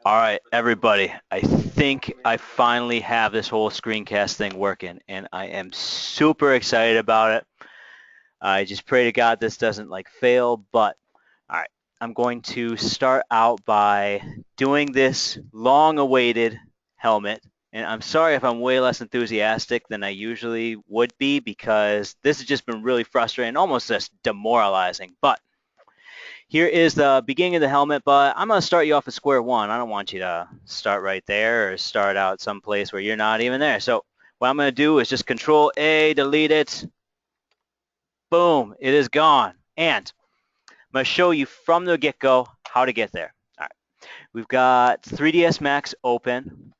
All right, everybody. I think I finally have this whole screencast thing working, and I am super excited about it. I just pray to God this doesn't like fail, but all right. I'm going to start out by doing this long-awaited helmet. And I'm sorry if I'm way less enthusiastic than I usually would be because this has just been really frustrating, almost just demoralizing. But here is the beginning of the helmet, but I'm going to start you off at square one. I don't want you to start right there or start out someplace where you're not even there. So what I'm going to do is just Control A, delete it. Boom, it is gone. And I'm going to show you from the get-go how to get there. All right, we've got 3ds Max open.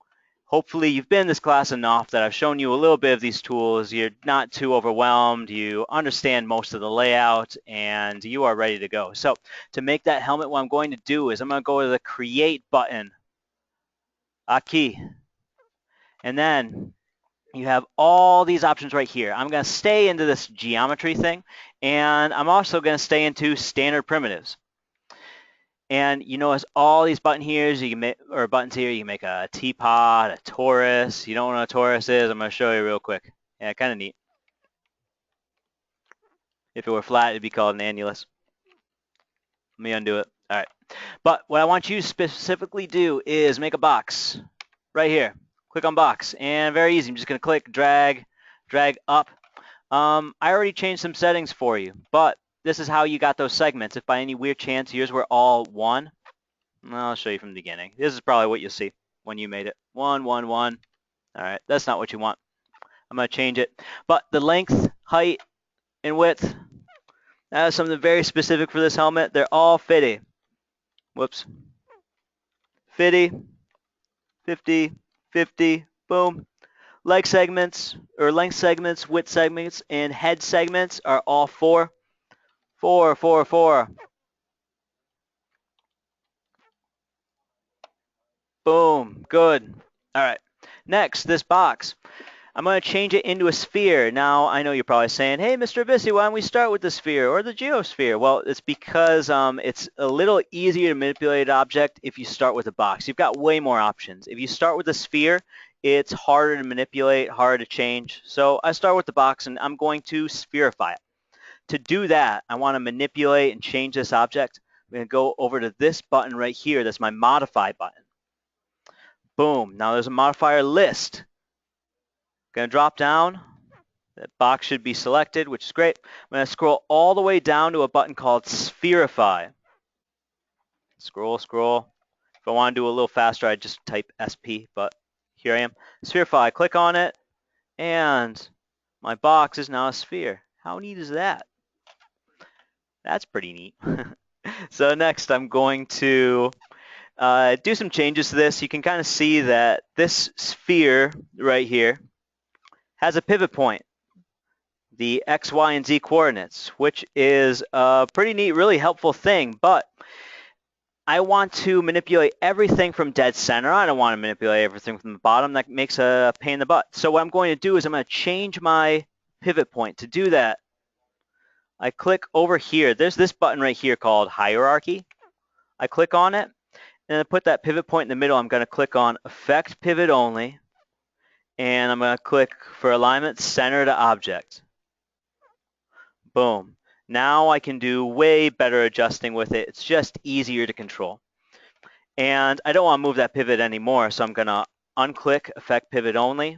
Hopefully you've been in this class enough that I've shown you a little bit of these tools. You're not too overwhelmed. You understand most of the layout, and you are ready to go. So to make that helmet, what I'm going to do is I'm going to go to the Create button, aquí, and then you have all these options right here. I'm going to stay into this geometry thing, and I'm also going to stay into standard primitives. And you notice all these buttons here, you can make a teapot, a torus. You don't know what a torus is? I'm going to show you real quick. Yeah, kind of neat. If it were flat, it'd be called an annulus. Let me undo it. All right. But what I want you to specifically do is make a box right here. Click on box, and very easy. I'm just going to click, drag up. I already changed some settings for you, but this is how you got those segments. If by any weird chance yours were all 1, I'll show you from the beginning. This is probably what you'll see when you made it. 1, 1, 1. All right, that's not what you want. I'm going to change it. But the length, height, and width, that is something very specific for this helmet. They're all 50. Whoops. 50, 50, 50, boom. Leg segments, or length segments, width segments, and head segments are all 4. 4, 4, 4. Boom, good. All right, next, this box. I'm going to change it into a sphere. Now, I know you're probably saying, hey, Mr. Vissi, why don't we start with the sphere or the geosphere? Well, it's because it's a little easier to manipulate an object if you start with a box. You've got way more options. If you start with a sphere, it's harder to manipulate, harder to change. So I start with the box, and I'm going to spherify it. To do that, I want to manipulate and change this object. I'm going to go over to this button right here. That's my modify button. Boom. Now there's a modifier list. Going to drop down. That box should be selected, which is great. I'm going to scroll all the way down to a button called Spherify. Scroll, scroll. If I want to do a little faster, I'd just type SP, but here I am. Spherify, click on it, and my box is now a sphere. How neat is that? That's pretty neat. So next, I'm going to do some changes to this. You can kind of see that this sphere right here has a pivot point, the X, Y, and Z coordinates, which is a pretty neat, really helpful thing. But I want to manipulate everything from dead center. I don't want to manipulate everything from the bottom. That makes a pain in the butt. So what I'm going to do is I'm going to change my pivot point. To do that, I click over here. There's this button right here called Hierarchy. I click on it, and I put that pivot point in the middle. I'm going to click on Effect Pivot Only, and I'm going to click for alignment center to object. Boom. Now I can do way better adjusting with it. It's just easier to control. And I don't want to move that pivot anymore, so I'm going to unclick Effect Pivot Only,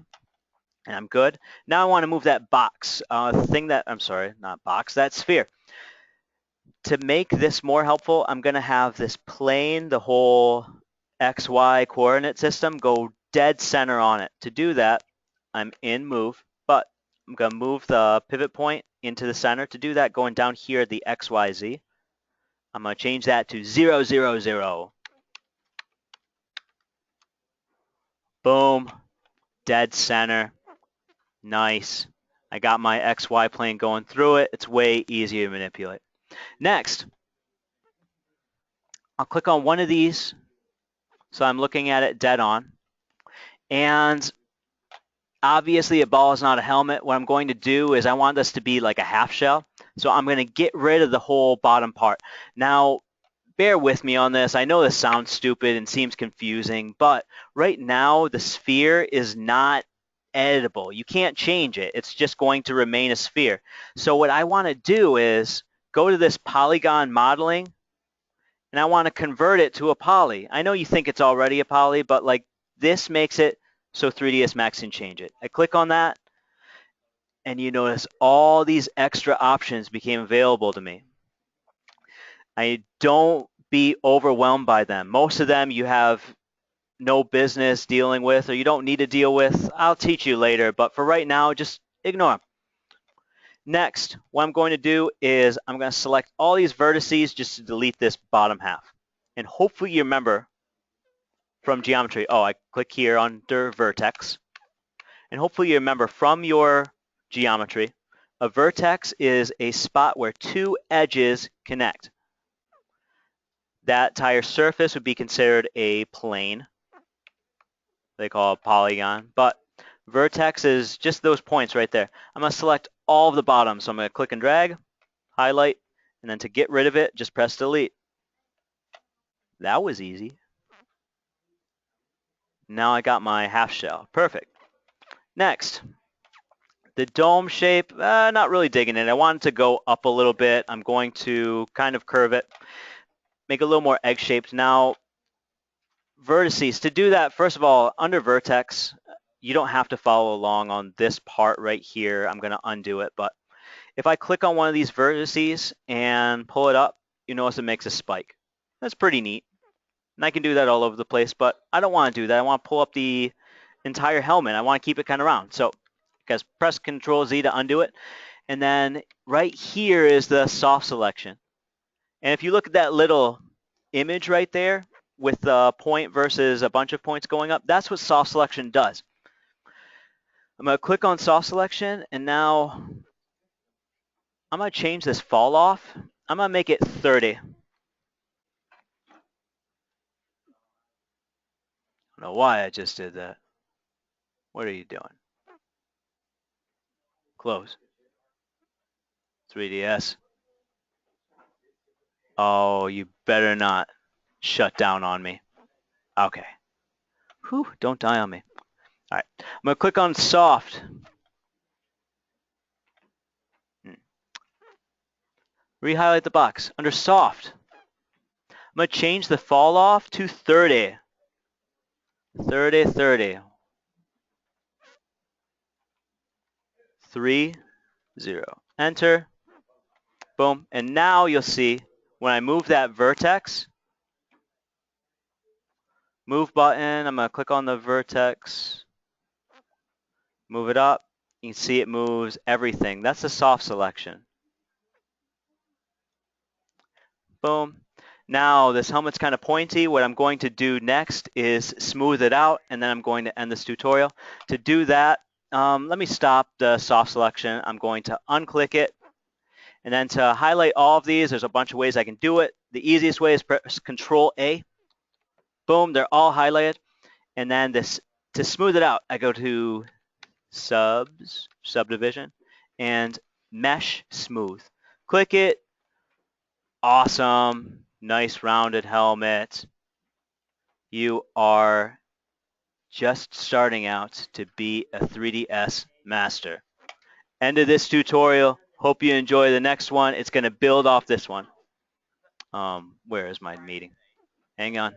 and I'm good. Now I want to move that box, that sphere. To make this more helpful, I'm going to have this plane, the whole XY coordinate system, go dead center on it. To do that, I'm in Move, but I'm going to move the pivot point into the center. To do that, going down here at the XYZ, I'm going to change that to 0, 0, 0. Boom, dead center. Nice. I got my XY plane going through it. It's way easier to manipulate. Next, I'll click on one of these. So I'm looking at it dead on. And obviously a ball is not a helmet. What I'm going to do is I want this to be like a half shell. So I'm going to get rid of the whole bottom part. Now, bear with me on this. I know this sounds stupid and seems confusing, but right now the sphere is not editable. You can't change it. It's just going to remain a sphere. So what I want to do is go to this polygon modeling, and I want to convert it to a poly. I know you think it's already a poly, but like this makes it so 3ds Max can change it. I click on that, and you notice all these extra options became available to me. Don't be overwhelmed by them. Most of them you have no business dealing with, or you don't need to deal with. I'll teach you later, but for right now, just ignore them. Next, what I'm going to do is I'm going to select all these vertices just to delete this bottom half. And hopefully you remember from geometry, I click here under vertex. And hopefully you remember from your geometry, a vertex is a spot where two edges connect. That entire surface would be considered a plane. They call it a polygon, but vertex is just those points right there. I'm going to select all of the bottom, so I'm going to click and drag, highlight, and then to get rid of it, just press delete. That was easy. Now I got my half shell. Perfect. Next, the dome shape, not really digging it. I want it to go up a little bit. I'm going to kind of curve it, make it a little more egg-shaped. Now, vertices, to do that, first of all, under vertex, you don't have to follow along on this part right here. I'm going to undo it, but if I click on one of these vertices and pull it up, you notice it makes a spike. That's pretty neat. And I can do that all over the place, but I don't want to do that. I want to pull up the entire helmet. I want to keep it kind of round. So guys, press Control Z to undo it. And then right here is the soft selection. And if you look at that little image right there with a point versus a bunch of points going up, that's what soft selection does. I'm going to click on soft selection, and now I'm going to change this fall off. I'm going to make it 30. I don't know why I just did that. What are you doing? Close. 3DS. Oh, you better not shut down on me. Okay. Whew, don't die on me. All right. I'm going to click on soft. Re-highlight the box. Under soft, I'm going to change the fall off to 30. 30, 30. 3, 0. Enter. Boom. And now you'll see when I move that vertex, move button, I'm going to click on the vertex, move it up. You can see it moves everything. That's a soft selection. Boom. Now this helmet's kind of pointy. What I'm going to do next is smooth it out, and then I'm going to end this tutorial. To do that, let me stop the soft selection. I'm going to unclick it. And then to highlight all of these, there's a bunch of ways I can do it. The easiest way is press Control A. Boom, they're all highlighted. And then to smooth it out, I go to Subdivision, and Mesh Smooth. Click it. Awesome. Nice rounded helmet. You are just starting out to be a 3DS master. End of this tutorial. Hope you enjoy the next one. It's going to build off this one. Where is my meeting? Hang on.